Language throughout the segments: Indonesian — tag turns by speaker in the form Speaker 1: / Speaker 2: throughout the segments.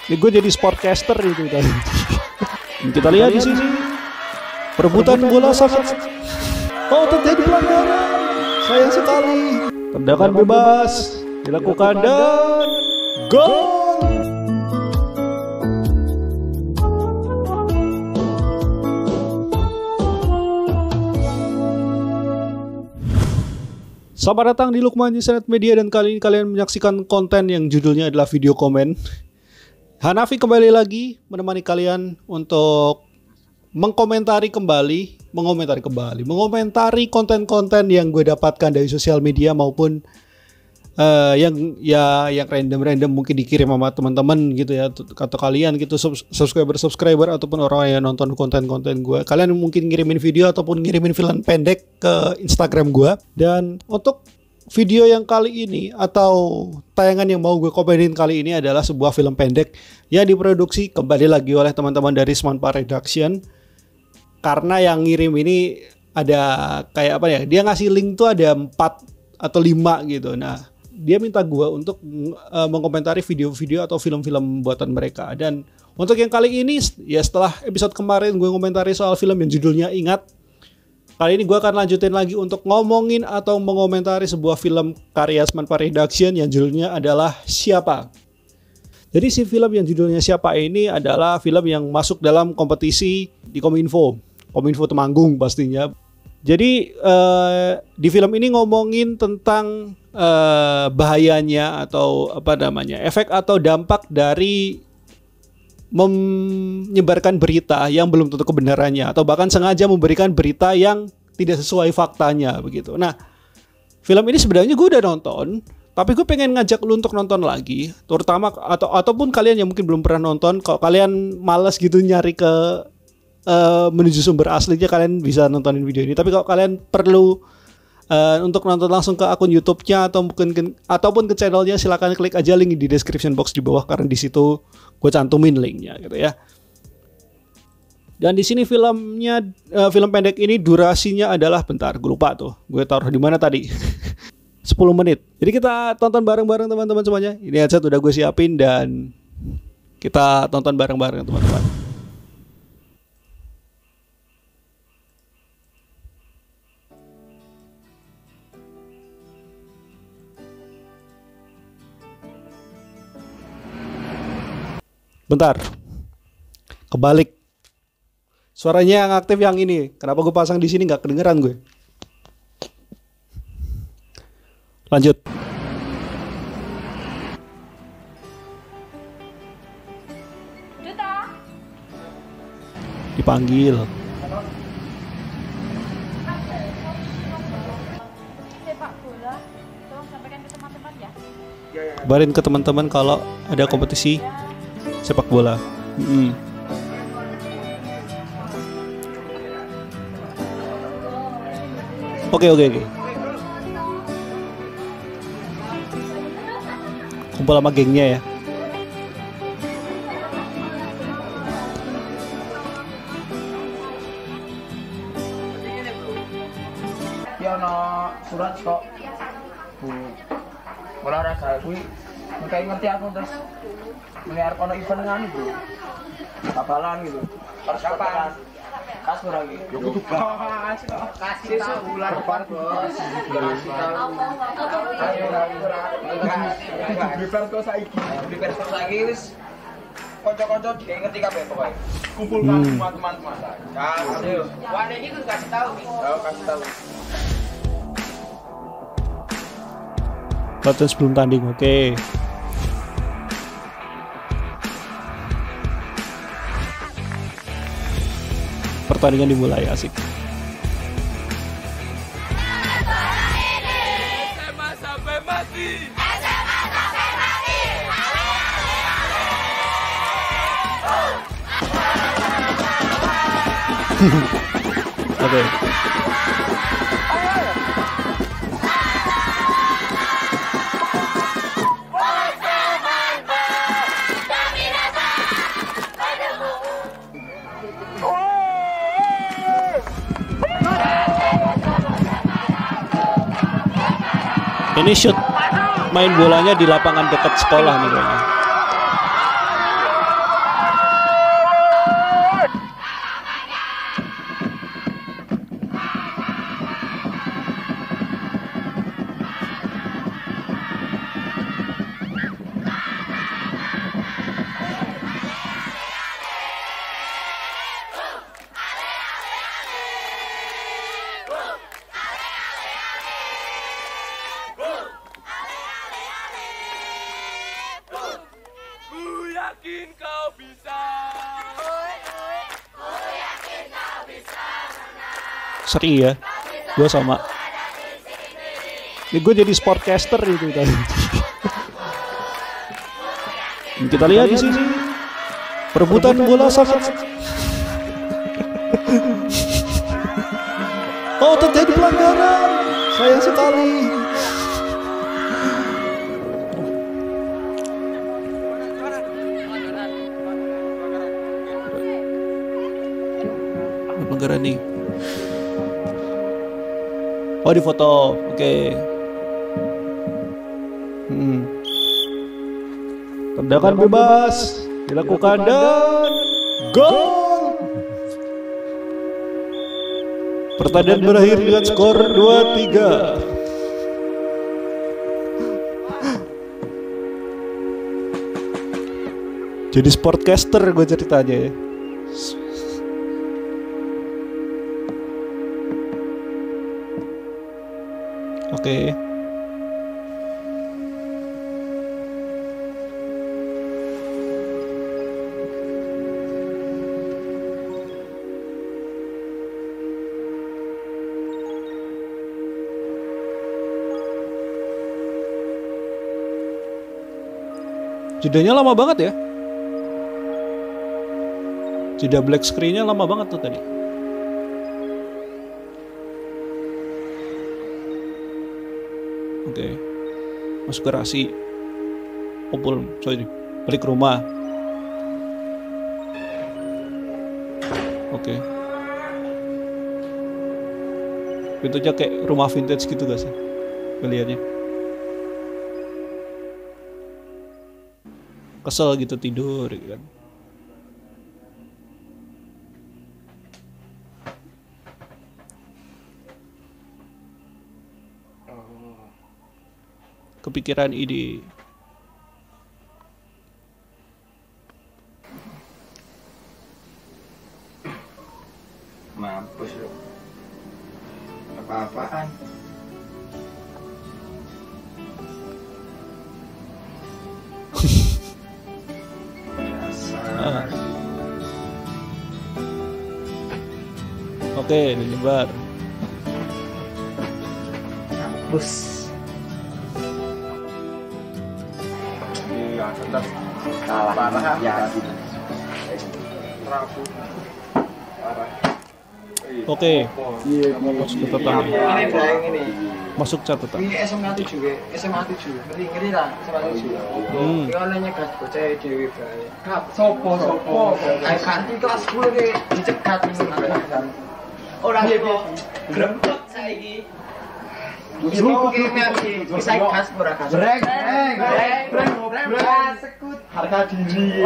Speaker 1: Ini gue jadi sportcaster itu tadi. Kita lihat di sini perebutan bola sangat. Oh, terjadi pelanggaran. Sayang sekali. Tendangan bebas dilakukan dan gol. Selamat datang di Lukman Internet Media dan kali ini kalian menyaksikan konten yang judulnya adalah video komen. Hanafi kembali lagi menemani kalian untuk mengomentari konten-konten yang gue dapatkan dari sosial media maupun yang random mungkin dikirim sama teman-teman gitu ya, atau kalian gitu subscriber ataupun orang yang nonton konten-konten gue. Kalian mungkin ngirimin video ataupun ngirimin film pendek ke Instagram gue. Dan untuk video yang kali ini atau tayangan yang mau gue komenin kali ini adalah sebuah film pendek yang diproduksi kembali lagi oleh teman-teman dari Semanpa Production. Karena yang ngirim ini ada kayak apa ya, dia ngasih link tuh ada 4 atau 5 gitu. Nah, dia minta gue untuk mengomentari video-video atau film-film buatan mereka. Dan untuk yang kali ini ya, setelah episode kemarin gue ngomentari soal film yang judulnya Ingat, kali ini gue akan lanjutin lagi untuk ngomongin atau mengomentari sebuah film karya Semanpa Production yang judulnya adalah Siapa. Jadi si film yang judulnya Siapa ini adalah film yang masuk dalam kompetisi di Kominfo Temanggung pastinya. Jadi di film ini ngomongin tentang bahayanya atau efek atau dampak dari menyebarkan berita yang belum tentu kebenarannya atau bahkan sengaja memberikan berita yang tidak sesuai faktanya begitu. Nah, film ini sebenarnya gue udah nonton, tapi gue pengen ngajak lu untuk nonton lagi, terutama ataupun kalian yang mungkin belum pernah nonton. Kalau kalian malas gitu nyari ke menuju sumber aslinya, kalian bisa nontonin video ini. Tapi kalau kalian perlu untuk nonton langsung ke akun YouTube-nya ataupun ke channelnya, silakan klik aja link di description box di bawah karena di situ gue cantumin linknya gitu ya. Dan di sini filmnya film pendek ini durasinya adalah gue lupa tuh, gue taruh di mana tadi. 10 menit. Jadi kita tonton bareng-bareng teman-teman semuanya. Ini headset udah gue siapin dan kita tonton bareng-bareng teman-teman. Bentar, kebalik. Suaranya yang aktif yang ini. Kenapa gue pasang di sini nggak kedengeran gue? Lanjut.
Speaker 2: Duta.
Speaker 1: Dipanggil.
Speaker 2: Sepak bola. Tolong sampaikan ke teman-teman ya.
Speaker 1: Kabarin ke teman-teman kalau ada kompetisi sepak bola. Oke. Kumpul sama gengnya ya.
Speaker 3: Ya ono surat kok Bu olahraga kuwi mengkai ngerti aku terus arep ono event nganu Bu babalan gitu harus kapan kas ora iki yo kudu kas kasih bulan depan Bos kasih tahu ayo prepare to saiki wis kanca-kanca kayak ngerti kabeh pokoke kumpulkan semua teman-teman kasih wane iki kudu kasih tahu kasih tahu
Speaker 1: latihan sebelum tanding. Oke. Pertandingan dimulai, asik.
Speaker 4: SMA sampai mati.
Speaker 1: Oke. Ini shoot main bolanya di lapangan dekat sekolah nih kayaknya.
Speaker 4: yakin kau bisa.
Speaker 1: Seri ya, gue sama. Gue jadi sportcaster itu tadi. Kita lihat di sini perebutan bola sangat. Oh, terjadi pelanggaran. Sayang sekali. Pelanggaran nih. Oh, di foto. Oke. Tendangan bebas dilakukan dan gol. Pertandingan berakhir dengan skor 2-3. Jadi sportcaster gue ceritanya ya. Oke. Jedanya lama banget ya. Jeda black screen-nya lama banget tuh tadi. Oke. Masuk garasi. Balik ke rumah. Oke. Bentuknya kayak rumah vintage gitu gak sih? Ngeliatnya. Kesel gitu tidur gitu kan. Kepikiran ide.
Speaker 3: Mampus lu. Apa-apaan?
Speaker 1: Oke, menyebar.
Speaker 3: Bus. Iya, tetap kalah. Parah ya. Rabu. Parah.
Speaker 1: Oke. Masuk catatan.
Speaker 3: Ini.
Speaker 1: Masuk catatan.
Speaker 3: Ini SMA 7 ya. SMA 7. Ngeri lah SMA 7. Ini olehnya gas bocah dhewe bae. Sopo. Ayo ganti kelas 10 ki dicegat orang itu grempet saiki. Ibu ki bisa gas ora gas. Brek. Sekut. Harga diri.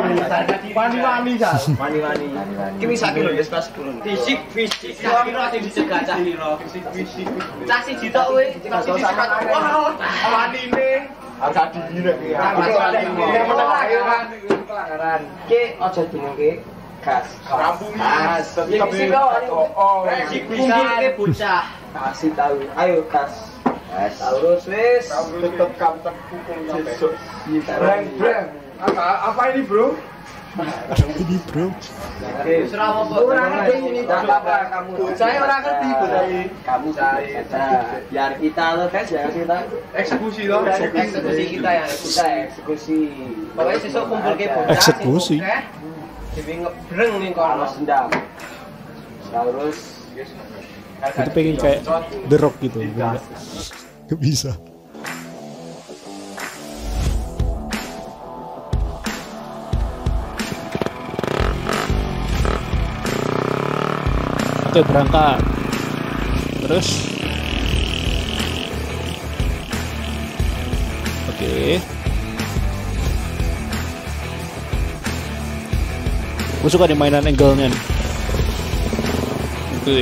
Speaker 3: Wani-wani Sal. Wani-wani. Ki bisa ki lho wis kelas 10. Fisik. Kira sing dicegat cah piro? Fisik. Cah siji tok kowe. Wah, wanine. Harga diri nek ki. Pelanggaran. Ki aja dinengke gas. Rambung gas. Tetep bisa ke bocah. Kasih tahu. Ayo gas. Taurus wis. Tetep kantek hukum besok. Breng. Apa ini, Bro?
Speaker 1: Ini bro.
Speaker 3: Orang ngerti ini apa kamu? Saya orang ngerti kamu saja. Biar kita lo tes ya kita eksekusi lo. Eksekusi kita ya kita eksekusi. Pokoknya sesuk kumpul ke bocah.
Speaker 1: Eksekusi.
Speaker 3: Jadi ngebreng nih kalau sendam. Terus
Speaker 1: Itu pengen kayak The Rock gitu. Gak bisa. Oke, berangkat. Terus oke. Gue suka nih mainan angle-nya nih. Oke.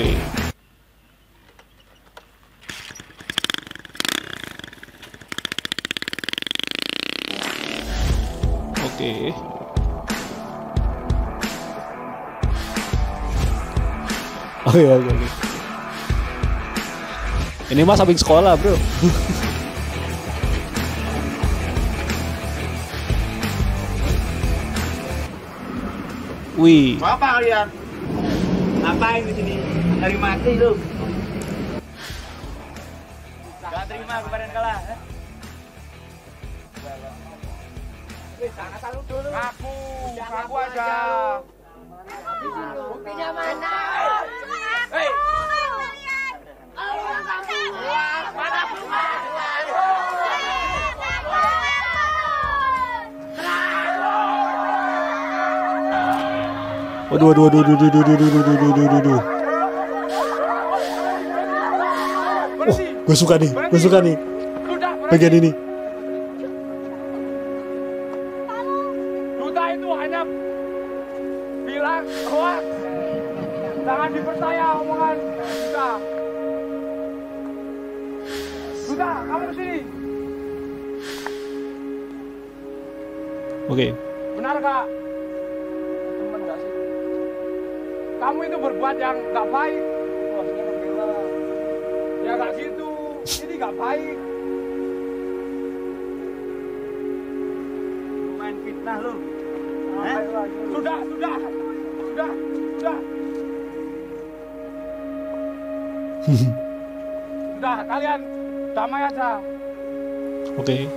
Speaker 1: Oke. Oh iya, oke. Ini mah samping sekolah, bro. Wih.
Speaker 3: Mau apa kalian? Ngapain di sini? Dari mati lu. Gak terima kemarin kalah. Sana lu dulu. Aku aja. Buktinya mana? Hei.
Speaker 1: Waduh. Gue suka nih bagian ini.
Speaker 4: Duta itu hanya bilang hoax. Jangan dipercaya omongan Duta. Duta, kamu kesini.
Speaker 1: Oke.
Speaker 4: Benar gak? Temen gak sih? Kamu itu berbuat yang gak baik. Ya gak gitu. Ini gak baik.
Speaker 3: Main fitnah lu.
Speaker 4: Sudah. Sudah, kalian damai aja.
Speaker 1: Oke.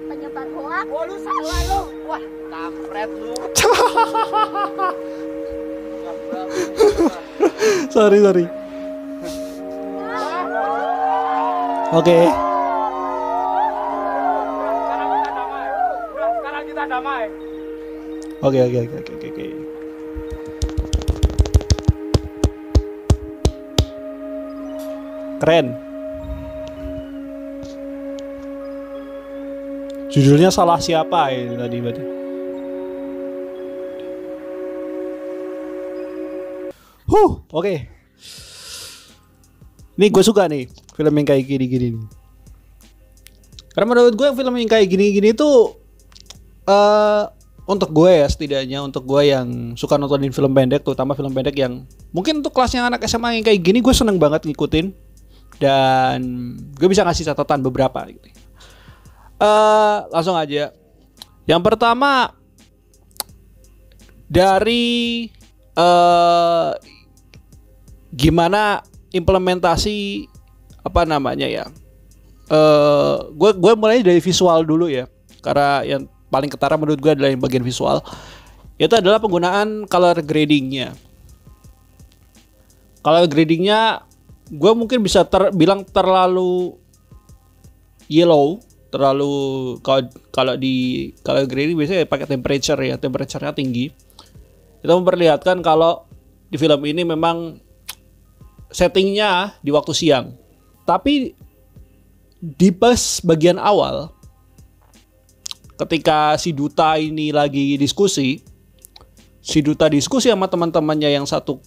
Speaker 2: Penyebar hoak.
Speaker 3: Oh lu salah lu. Wah, kampret lu.
Speaker 1: Sorry. Oke.
Speaker 4: Sekarang kita damai.
Speaker 1: Oke. Keren. Judulnya salah siapa ini tadi berarti? Oke. Ini gue suka nih film yang kayak gini-gini nih. Karena menurut gue film yang kayak gini-gini tuh untuk gue ya, setidaknya untuk gue yang suka nontonin film pendek, terutama film pendek yang mungkin untuk kelasnya anak SMA yang kayak gini, gue seneng banget ngikutin dan gue bisa ngasih catatan beberapa gitu. Langsung aja. Yang pertama dari gimana implementasi apa namanya ya? Gue mulai dari visual dulu ya, karena yang paling ketara menurut gue adalah yang bagian visual. Itu adalah penggunaan color gradingnya. Color gradingnya gue mungkin bisa bilang terlalu yellow, terlalu kalau di color grading biasanya pakai temperature ya, temperaturenya tinggi. Itu memperlihatkan kalau di film ini memang settingnya di waktu siang. Tapi di pas bagian awal, ketika si Duta ini lagi diskusi, sama teman-temannya yang satu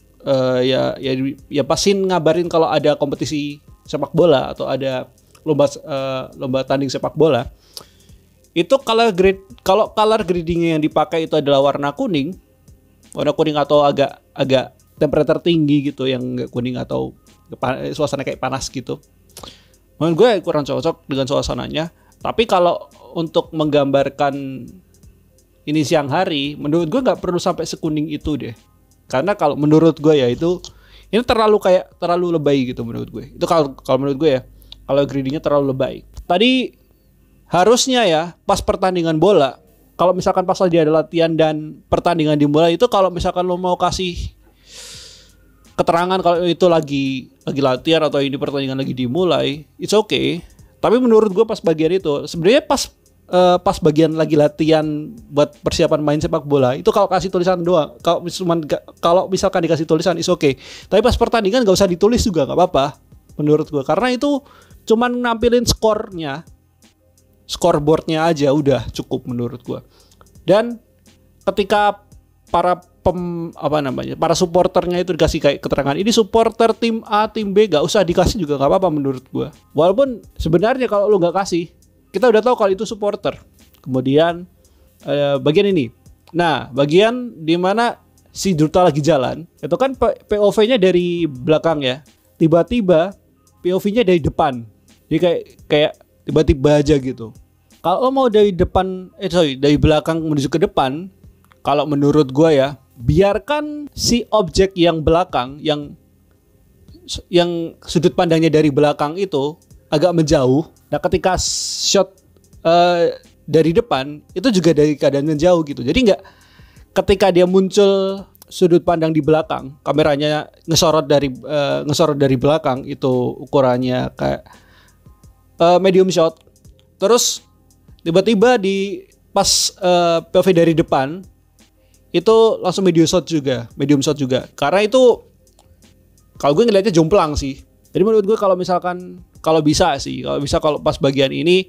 Speaker 1: ya pasin ngabarin kalau ada kompetisi sepak bola atau ada lomba tanding sepak bola. Itu kalau color gradingnya yang dipakai itu adalah warna kuning atau agak temperatur tinggi gitu, yang enggak kuning atau suasana kayak panas gitu. Menurut gue kurang cocok dengan suasananya. Tapi kalau untuk menggambarkan ini siang hari, menurut gue nggak perlu sampai sekuning itu deh. Karena kalau menurut gue ya ini terlalu lebay gitu menurut gue. Itu kalau menurut gue ya, kalau gradingnya terlalu lebay. Tadi harusnya ya pas pertandingan bola, kalau misalkan pas lagi ada latihan dan pertandingan dimulai, itu kalau misalkan lo mau kasih keterangan kalau itu lagi latihan atau ini pertandingan lagi dimulai, it's okay. Tapi menurut gue pas bagian itu, sebenarnya pas bagian lagi latihan buat persiapan main sepak bola, itu kalau kasih tulisan doang, kalau misalkan dikasih tulisan it's okay. Tapi pas pertandingan gak usah ditulis juga, gak apa-apa menurut gue, karena itu cuman nampilin skornya, scoreboardnya aja udah cukup menurut gue. Dan ketika para supporternya itu dikasih kayak keterangan ini supporter tim A, tim B, gak usah dikasih juga gak apa-apa menurut gue. Walaupun sebenarnya kalau lu gak kasih, kita udah tahu kalau itu supporter. Kemudian bagian ini, nah bagian dimana si Duta lagi jalan, itu kan POV-nya dari belakang ya, tiba-tiba POV-nya dari depan. Jadi kayak tiba-tiba aja gitu. Kalau lo mau dari depan, dari belakang menuju ke depan, kalau menurut gua ya, biarkan si objek yang belakang, yang sudut pandangnya dari belakang itu agak menjauh. Nah, ketika shot dari depan itu juga dari keadaan menjauh gitu. Jadi nggak ketika dia muncul sudut pandang di belakang, kameranya ngesorot dari belakang, itu ukurannya kayak medium shot. Terus tiba-tiba di pas POV dari depan itu langsung medium shot juga. Karena itu kalau gue ngeliatnya jomplang sih. Jadi menurut gue kalau pas bagian ini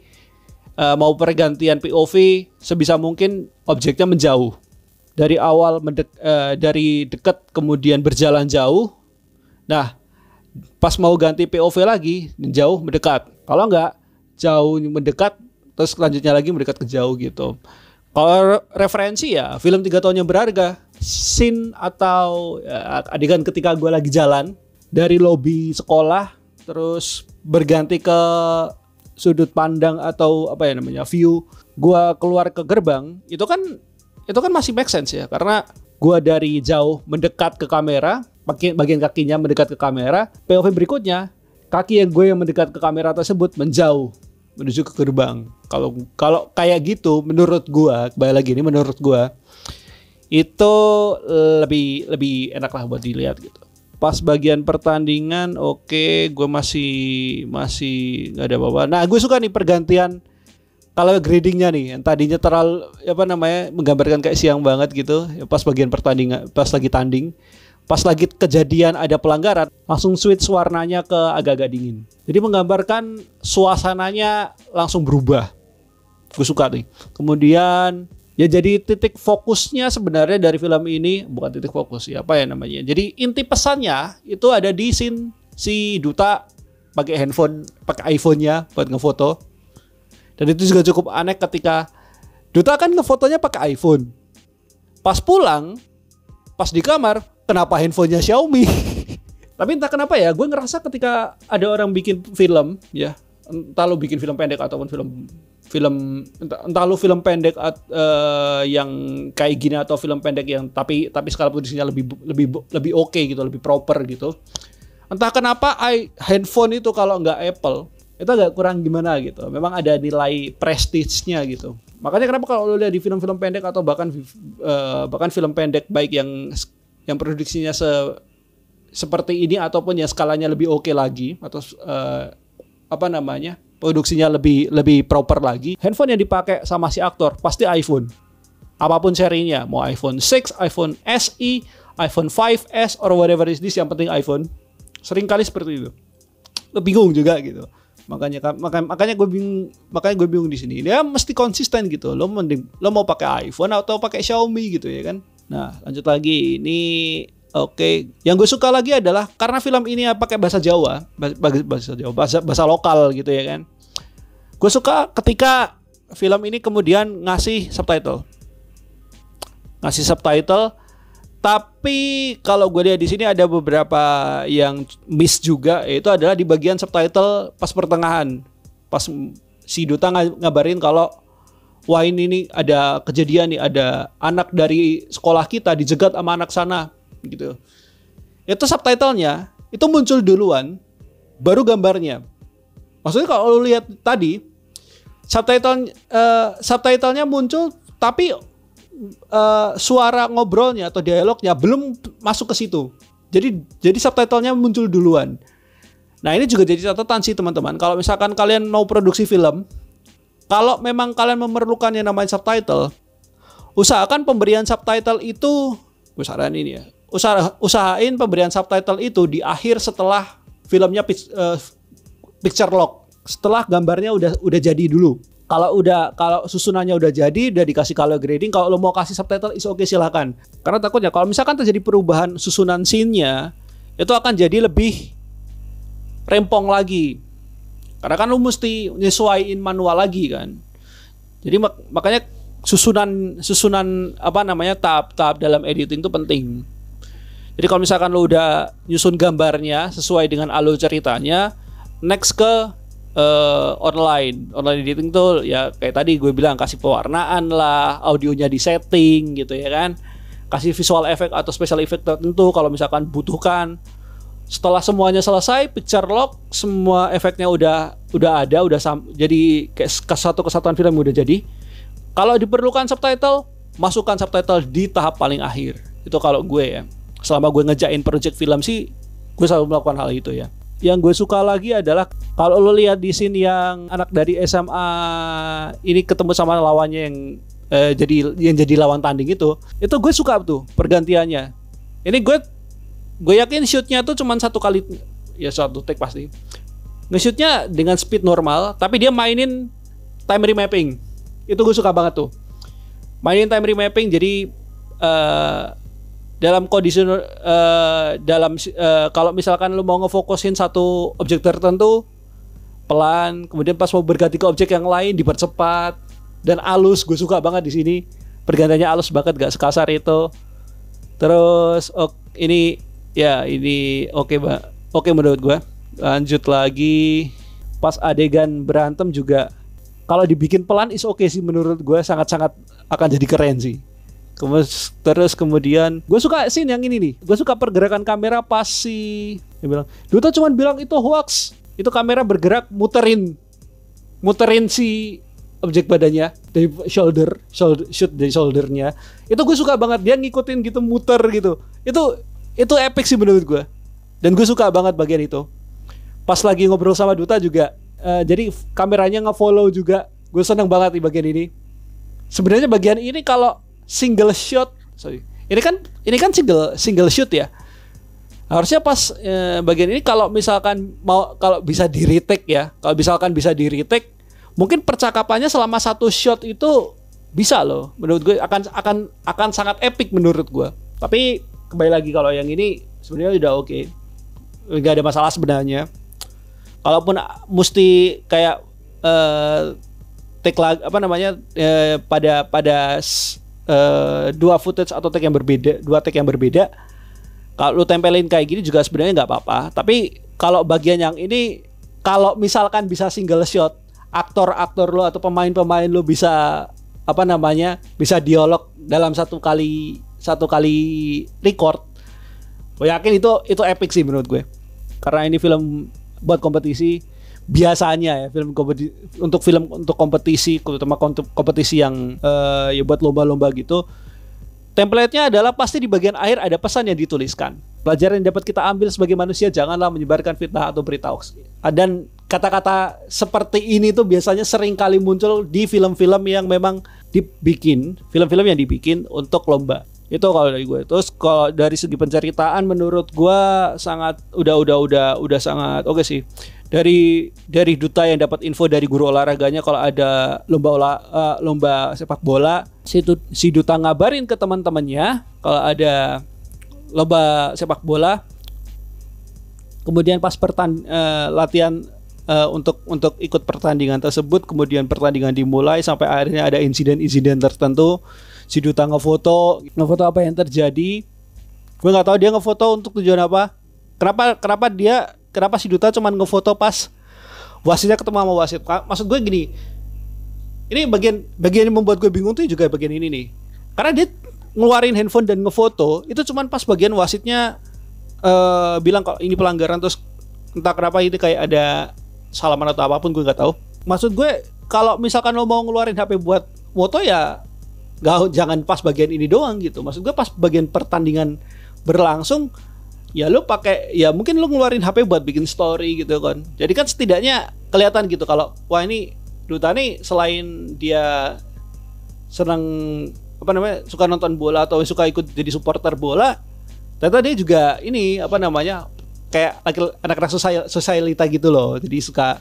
Speaker 1: mau pergantian POV sebisa mungkin objeknya menjauh. Dari awal dari dekat kemudian berjalan jauh. Nah, pas mau ganti POV lagi jauh mendekat. Kalau enggak jauh mendekat terus selanjutnya lagi mendekat ke jauh gitu. Kalau referensi ya film 3 tahun yang berharga, scene atau adegan ketika gue lagi jalan dari lobi sekolah terus berganti ke sudut pandang atau view gue keluar ke gerbang, itu kan masih make sense ya, karena gue dari jauh mendekat ke kamera, bagian kakinya mendekat ke kamera, POV berikutnya kaki yang mendekat ke kamera tersebut menjauh menuju ke gerbang. Kalau kayak gitu menurut gua itu lebih enak lah buat dilihat gitu. Pas bagian pertandingan gue masih nggak ada apa-apa. Nah, gue suka nih pergantian kalau gradingnya nih, yang tadinya terlalu menggambarkan kayak siang banget gitu. Pas bagian pertandingan, pas lagi tanding, pas lagi kejadian ada pelanggaran, langsung switch warnanya ke agak-agak dingin. Jadi menggambarkan suasananya langsung berubah. Gue suka nih. Kemudian ya jadi titik fokusnya sebenarnya dari film ini, bukan titik fokus ya, jadi inti pesannya itu ada di scene si Duta pakai iPhone-nya buat ngefoto. Dan itu juga cukup aneh ketika Duta kan ngefotonya pakai iPhone. Pas pulang, pas di kamar, kenapa handphonenya Xiaomi? Tapi entah kenapa ya, gue ngerasa ketika ada orang bikin film ya, entah lo bikin film pendek ataupun entah lo film pendek yang kayak gini atau film pendek yang tapi skala produksinya lebih oke gitu, lebih proper gitu. Entah kenapa handphone itu kalau nggak Apple itu agak kurang gimana gitu. Memang ada nilai prestige-nya gitu. Makanya kenapa kalau lo lihat di film-film pendek atau bahkan film pendek baik yang produksinya seperti ini ataupun yang skalanya lebih oke lagi atau produksinya lebih proper lagi, handphone yang dipakai sama si aktor pasti iPhone. Apapun serinya, mau iPhone 6, iPhone SE, iPhone 5S or whatever is this, yang penting iPhone. Seringkali seperti itu. Lo bingung juga gitu. Makanya gue bingung di sini. Dia mesti konsisten gitu. Lo mau pakai iPhone atau pakai Xiaomi gitu ya kan. Nah, lanjut lagi. Ini oke. Yang gue suka lagi adalah karena film ini pakai bahasa Jawa, bahasa lokal gitu ya kan. Gue suka ketika film ini kemudian ngasih subtitle. Tapi kalau gue lihat di sini ada beberapa yang miss juga, yaitu adalah di bagian subtitle pas pertengahan. Pas si Duta ngabarin kalau wah ini ada kejadian nih, ada anak dari sekolah kita dijegat sama anak sana gitu. Itu subtitlenya itu muncul duluan, baru gambarnya. Maksudnya kalau lu lihat tadi subtitlenya muncul tapi suara ngobrolnya atau dialognya belum masuk ke situ. Jadi subtitlenya muncul duluan. Nah, ini juga jadi catatan sih teman-teman. Kalau misalkan kalian mau produksi film, kalau memang kalian memerlukan yang namanya subtitle, usahakan pemberian subtitle itu, usahain pemberian subtitle itu di akhir setelah filmnya picture lock, setelah gambarnya udah jadi dulu. Kalau susunannya udah jadi, udah dikasih color grading, kalau lo mau kasih subtitle is oke, silakan. Karena takutnya kalau misalkan terjadi perubahan susunan scene-nya, itu akan jadi lebih rempong lagi. Karena kan lo mesti nyesuaiin manual lagi kan. Jadi makanya susunan tahap-tahap dalam editing itu penting. Jadi kalau misalkan lo udah nyusun gambarnya sesuai dengan alur ceritanya, next ke online editing tuh ya kayak tadi gue bilang, kasih pewarnaan lah, audionya di setting gitu ya kan, kasih visual effect atau special effect tertentu kalau misalkan butuhkan. Setelah semuanya selesai, picture lock, semua efeknya udah ada, jadi kayak satu kesatuan film udah jadi. Kalau diperlukan subtitle, masukkan subtitle di tahap paling akhir. Itu kalau gue ya. Selama gue ngejain project film sih, gue selalu melakukan hal itu ya. Yang gue suka lagi adalah kalau lo lihat di scene yang anak dari SMA ini ketemu sama lawannya yang jadi lawan tanding itu gue suka tuh pergantiannya. Ini gue yakin shootnya tuh cuman satu kali, ya satu take pasti. Nge-shootnya dengan speed normal, tapi dia mainin time remapping. Itu gue suka banget tuh. Mainin time remapping, jadi dalam kondisi kalau misalkan lu mau ngefokusin satu objek tertentu pelan, kemudian pas mau berganti ke objek yang lain dipercepat dan halus. Gue suka banget di sini. Pergantiannya halus banget, gak sekasar itu. Terus ini oke menurut gue. Lanjut lagi, pas adegan berantem juga kalau dibikin pelan is oke sih menurut gue, sangat-sangat akan jadi keren sih. Terus kemudian gue suka scene yang ini nih. Gue suka pergerakan kamera pas dia bilang, Duta cuman bilang itu hoax. Itu kamera bergerak muterin si objek badannya dari shoot dari shouldernya. Itu gue suka banget, dia ngikutin gitu, muter gitu. Itu epic sih menurut gue. Dan gue suka banget bagian itu. Pas lagi ngobrol sama Duta juga, jadi kameranya nge-follow juga. Gue seneng banget di bagian ini. Sebenarnya bagian ini kalau single shot, ini kan single shoot ya. Harusnya pas bagian ini kalau misalkan bisa di retake ya, mungkin percakapannya selama satu shot itu bisa loh. Menurut gue akan sangat epic menurut gue. Tapi kembali lagi kalau yang ini sebenarnya udah oke, nggak ada masalah sebenarnya. Kalaupun mesti kayak take lagi pada dua footage atau take yang berbeda, kalau lu tempelin kayak gini juga sebenarnya nggak apa-apa. Tapi kalau bagian yang ini, kalau misalkan bisa single shot, aktor lo atau pemain lo bisa bisa dialog dalam satu kali record, gue yakin itu epic sih menurut gue. Karena ini film buat kompetisi, biasanya ya untuk kompetisi, terutama kompetisi yang ya buat lomba-lomba gitu, template-nya adalah pasti di bagian akhir ada pesan yang dituliskan. Pelajaran yang dapat kita ambil sebagai manusia, janganlah menyebarkan fitnah atau berita hoax. Dan kata-kata seperti ini tuh biasanya sering kali muncul di film-film yang memang dibikin untuk lomba. Itu kalau dari gue. Terus kalau dari segi penceritaan menurut gue sangat udah sangat oke sih. Dari Duta yang dapat info dari guru olahraganya kalau ada lomba sepak bola, si Duta ngabarin ke teman-temannya kalau ada lomba sepak bola. Kemudian pas latihan untuk ikut pertandingan tersebut, kemudian pertandingan dimulai sampai akhirnya ada insiden tertentu. Si Duta ngefoto apa yang terjadi. Gue nggak tahu dia ngefoto untuk tujuan apa. Kenapa si Duta cuman ngefoto pas wasitnya ketemu sama wasit? Maksud gue gini, ini bagian yang membuat gue bingung tuh juga bagian ini nih. Karena dia ngeluarin handphone dan ngefoto itu cuman pas bagian wasitnya bilang kalau ini pelanggaran, terus entah kenapa itu kayak ada salaman atau apapun, gue nggak tahu. Maksud gue kalau misalkan lo mau ngeluarin HP buat foto ya jangan pas bagian ini doang gitu. Maksud gue pas bagian pertandingan berlangsung ya lu pakai, ya mungkin lu ngeluarin HP buat bikin story gitu kan. Jadi kan setidaknya kelihatan gitu kalau wah ini Duta nih selain dia senang suka nonton bola atau suka ikut jadi supporter bola, ternyata dia juga ini kayak anak-anak sosialita gitu loh. Jadi suka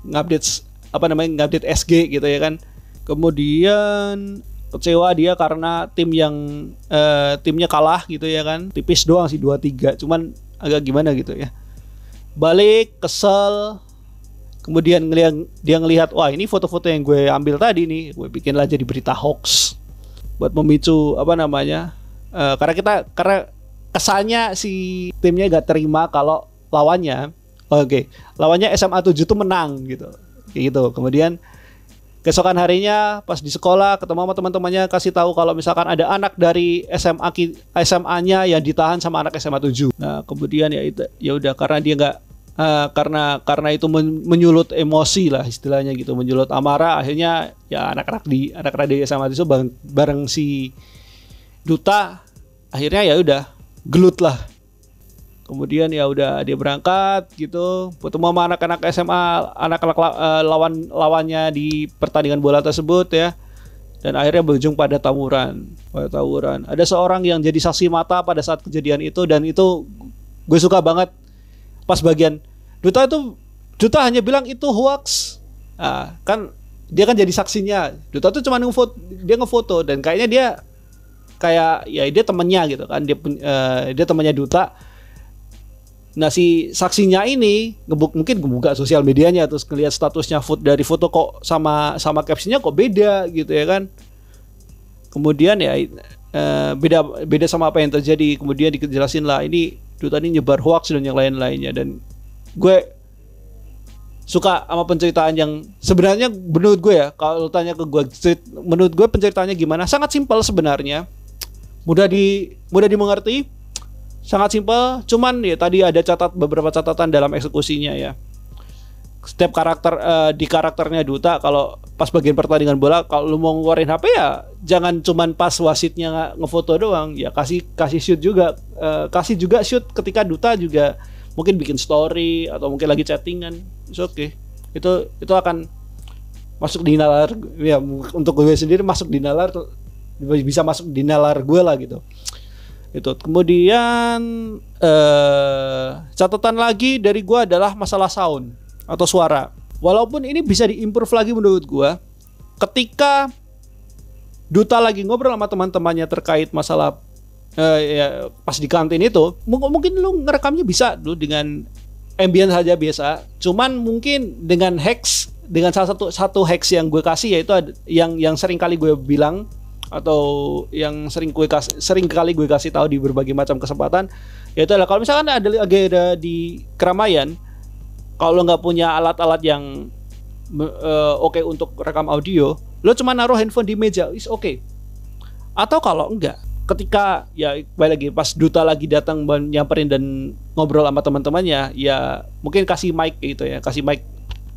Speaker 1: ngupdate SG gitu ya kan. Kemudian kecewa dia karena timnya kalah gitu ya kan, tipis doang sih 2-3, cuman agak gimana gitu ya. Balik kesel, kemudian dia ngelihat wah ini foto-foto yang gue ambil tadi nih gue bikinlah jadi berita hoax buat memicu karena kesannya si timnya gak terima kalau lawannya Oke, lawannya SMA 7 tuh menang gitu. Kayak gitu. Kemudian keesokan harinya pas di sekolah ketemu sama teman-temannya, kasih tahu kalau misalkan ada anak dari SMA-nya yang ditahan sama anak SMA 7. Nah, kemudian ya udah karena dia nggak karena itu menyulut emosi lah istilahnya gitu, menyulut amarah, akhirnya ya anak-anak di SMA itu bareng si Duta akhirnya ya udah gelut lah. Kemudian ya udah dia berangkat gitu, ketemu sama anak-anak SMA, anak-anak lawannya di pertandingan bola tersebut ya. Dan akhirnya berujung pada tawuran. Ada seorang yang jadi saksi mata pada saat kejadian itu, dan itu gue suka banget pas bagian Duta hanya bilang itu hoax. Nah, kan dia kan jadi saksinya. Duta tuh cuma ngefoto dan kayaknya dia kayak ya dia temannya gitu kan, dia temannya Duta. Nah si saksinya ini mungkin ngebuka sosial medianya terus ngeliat statusnya dari foto kok sama captionnya kok beda gitu ya kan. Kemudian ya beda sama apa yang terjadi. Kemudian dijelasin lah ini Duta ini nyebar hoax dan yang lain-lainnya. Dan gue suka sama penceritaan yang sebenarnya menurut gue ya, kalau tanya ke gue menurut gue penceritaannya gimana, sangat simpel sebenarnya, mudah dimengerti. Sangat simpel, cuman ya tadi ada beberapa catatan dalam eksekusinya ya. Setiap karakternya Duta, kalau pas bagian pertandingan bola, kalau lu mau ngeluarin HP ya jangan cuman pas wasitnya ngefoto doang, ya kasih shoot juga, kasih juga shoot ketika Duta juga mungkin bikin story atau mungkin lagi chattingan. Oke. Itu akan masuk di nalar ya, untuk gue sendiri masuk di nalar, bisa masuk di nalar gue lah gitu. Itu kemudian catatan lagi dari gue adalah masalah sound atau suara. Walaupun ini bisa diimprove lagi menurut gue, ketika Duta lagi ngobrol sama teman-temannya terkait masalah ya, pas di kantin itu, mungkin lu ngerekamnya bisa lu dengan ambient saja biasa. Cuman mungkin dengan salah satu hacks yang gue kasih, yaitu yang sering kali gue bilang atau yang sering kali gue kasih tahu di berbagai macam kesempatan, yaitu adalah kalau misalkan ada di keramaian, kalau lo nggak punya alat-alat yang oke untuk rekam audio, lo cuma naruh handphone di meja, is oke. Atau kalau enggak, ketika ya balik lagi pas Duta lagi datang nyamperin dan ngobrol sama teman-temannya, ya mungkin kasih mic gitu ya, kasih mic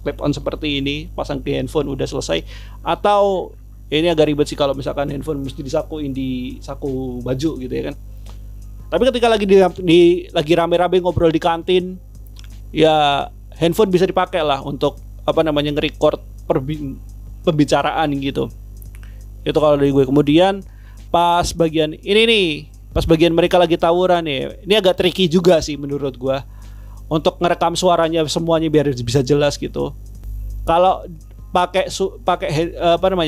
Speaker 1: clip on seperti ini, pasang ke handphone, udah selesai. Atau ini agak ribet sih kalau misalkan handphone mesti disakuin di saku baju gitu ya kan. Tapi ketika lagi rame-rame ngobrol di kantin, ya handphone bisa dipakai lah untuk nge-record pembicaraan gitu. Itu kalau dari gue. Kemudian pas bagian mereka lagi tawuran nih, ini agak tricky juga sih menurut gue untuk ngerekam suaranya semuanya biar bisa jelas gitu. Kalau pakai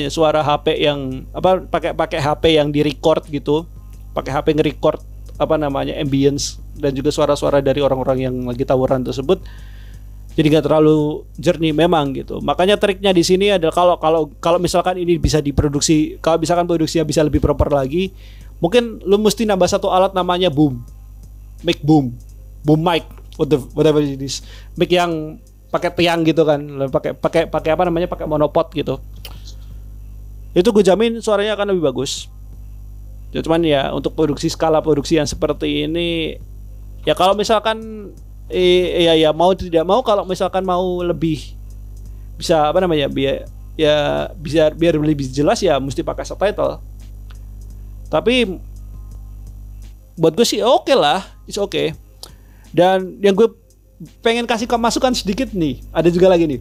Speaker 1: suara HP yang pakai HP yang di-record gitu, pakai HP nge-record ambience dan juga suara-suara dari orang-orang yang lagi tawuran tersebut, jadi nggak terlalu jernih memang gitu. Makanya triknya di sini adalah kalau misalkan ini bisa diproduksi, kalau misalkan produksinya bisa lebih proper lagi, mungkin lu mesti nambah satu alat namanya boom mic, whatever it is, mic yang pakai tiang gitu kan, pakai monopod gitu. Itu gue jamin suaranya akan lebih bagus. Ya, cuman ya untuk skala produksi yang seperti ini, ya kalau misalkan ya mau tidak mau, kalau misalkan mau lebih bisa biar lebih jelas ya mesti pakai subtitle. Tapi buat gue sih oke lah, it's okay. Dan yang gue pengen kasih masukan sedikit nih, ada juga lagi nih,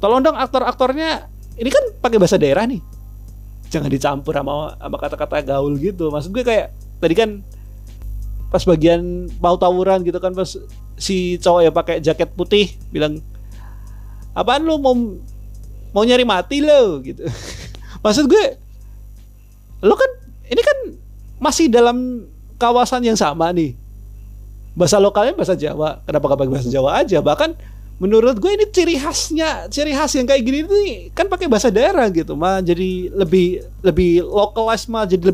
Speaker 1: tolong dong aktor-aktornya ini kan pakai bahasa daerah nih, jangan dicampur sama kata-kata gaul gitu. Maksud gue kayak tadi kan pas bagian mau tawuran gitu kan, pas si cowok ya pakai jaket putih bilang, apaan lu mau nyari mati lo gitu. Maksud gue, lo kan ini kan masih dalam kawasan yang sama nih, bahasa lokalnya bahasa Jawa, kenapa gak pakai bahasa Jawa aja? Bahkan menurut gue ini ciri khas yang kayak gini nih kan pakai bahasa daerah gitu, mah jadi lebih localized, mah jadi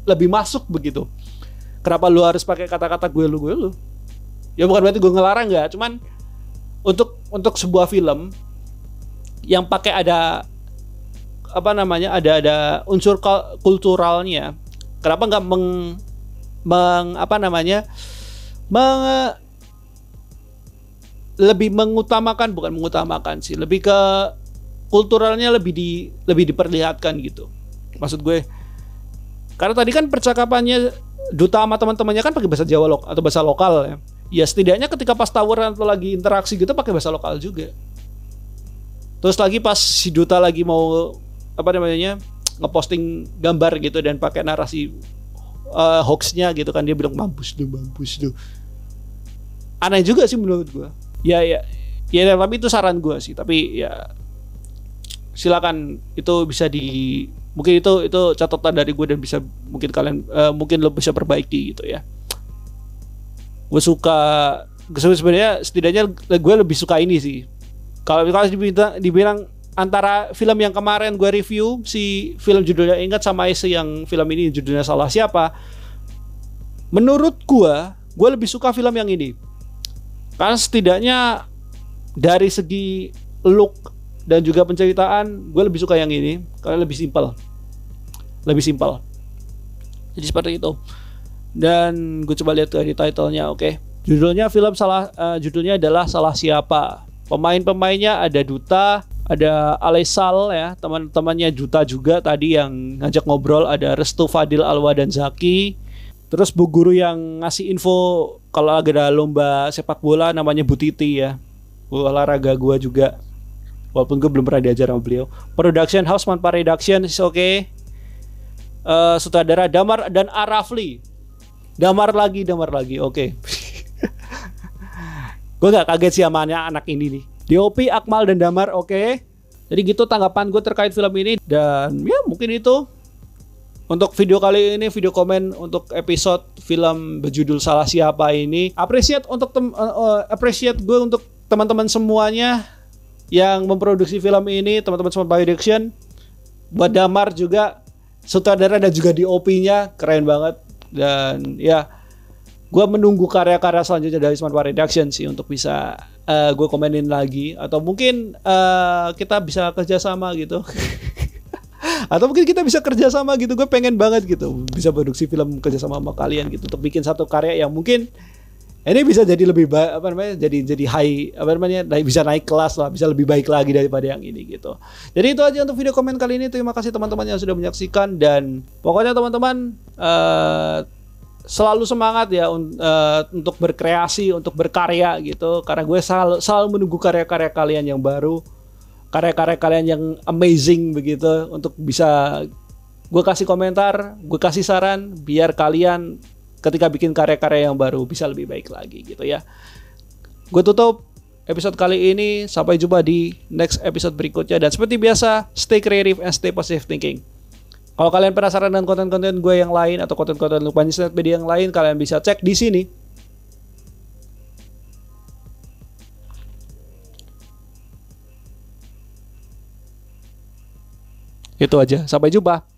Speaker 1: lebih masuk begitu. Kenapa lu harus pakai kata-kata gue lu? Ya bukan berarti gue ngelarang nggak, cuman untuk sebuah film yang pakai ada apa namanya, ada unsur kulturalnya, kenapa nggak lebih mengutamakan, bukan mengutamakan sih, lebih ke kulturalnya lebih diperlihatkan gitu. Maksud gue, karena tadi kan percakapannya Duta sama teman-temannya kan pakai bahasa Jawa atau bahasa lokal ya. Ya setidaknya ketika pas tawuran atau lagi interaksi gitu pakai bahasa lokal juga. Terus lagi pas si Duta lagi mau apa namanya, ngeposting gambar gitu dan pakai narasi hoaxnya gitu kan, dia bilang mampus lu. Aneh juga sih menurut gue. Ya tapi itu saran gue sih. Tapi ya silakan, itu bisa mungkin itu catatan dari gue dan bisa mungkin kalian mungkin lo bisa perbaiki gitu ya. Gue suka sebenarnya, setidaknya gue lebih suka ini sih. Kalau dibilang antara film yang kemarin gue review, si film judulnya Ingat, sama yang film ini judulnya Salah Siapa, menurut gue lebih suka film yang ini. Karena setidaknya dari segi look dan juga penceritaan, gue lebih suka yang ini karena lebih simpel. Jadi seperti itu. Dan gue coba lihat dari title-nya, oke. Judulnya judulnya adalah Salah Siapa. Pemain-pemainnya ada Duta, ada Alesal ya, teman-temannya Duta juga tadi yang ngajak ngobrol, ada Restu, Fadil, Alwa, dan Zaki. Terus Bu Guru yang ngasih info kalau ada lomba sepak bola namanya Bu Titi ya. Olahraga gue juga, walaupun gue belum pernah diajar sama beliau. Production House Manpa Reduction is oke. Sutradara Damar dan Arafli. Damar lagi, oke. Gue gak kaget sih sama anak ini nih. DOP Akmal dan Damar, oke. Jadi gitu tanggapan gue terkait film ini. Dan ya mungkin itu untuk video kali ini, video komen untuk episode film berjudul Salah Siapa ini. Appreciate gue untuk teman-teman semuanya yang memproduksi film ini, teman-teman Smart Production. Buat Damar juga, sutradara dan juga DOP-nya keren banget. Dan ya, gue menunggu karya-karya selanjutnya dari Smart Production sih untuk bisa gue komenin lagi, atau mungkin kita bisa kerjasama gitu. Atau mungkin kita bisa kerjasama gitu. Gue pengen banget gitu bisa produksi film kerjasama sama kalian gitu, untuk bikin satu karya yang mungkin ini bisa jadi lebih jadi high, bisa naik kelas lah, bisa lebih baik lagi daripada yang ini gitu. Jadi itu aja untuk video komen kali ini. Terima kasih teman-teman yang sudah menyaksikan, dan pokoknya teman-teman selalu semangat ya untuk berkreasi, untuk berkarya gitu, karena gue selalu menunggu karya-karya kalian yang baru, karya-karya kalian yang amazing begitu, untuk bisa gue kasih komentar, gue kasih saran, biar kalian ketika bikin karya-karya yang baru bisa lebih baik lagi gitu ya. Gue tutup episode kali ini, sampai jumpa di next episode berikutnya, dan seperti biasa, stay creative and stay positive thinking. Kalau kalian penasaran dengan konten-konten gue yang lain atau konten-konten Lupa Internet Media yang lain, kalian bisa cek di sini. Itu aja, sampai jumpa.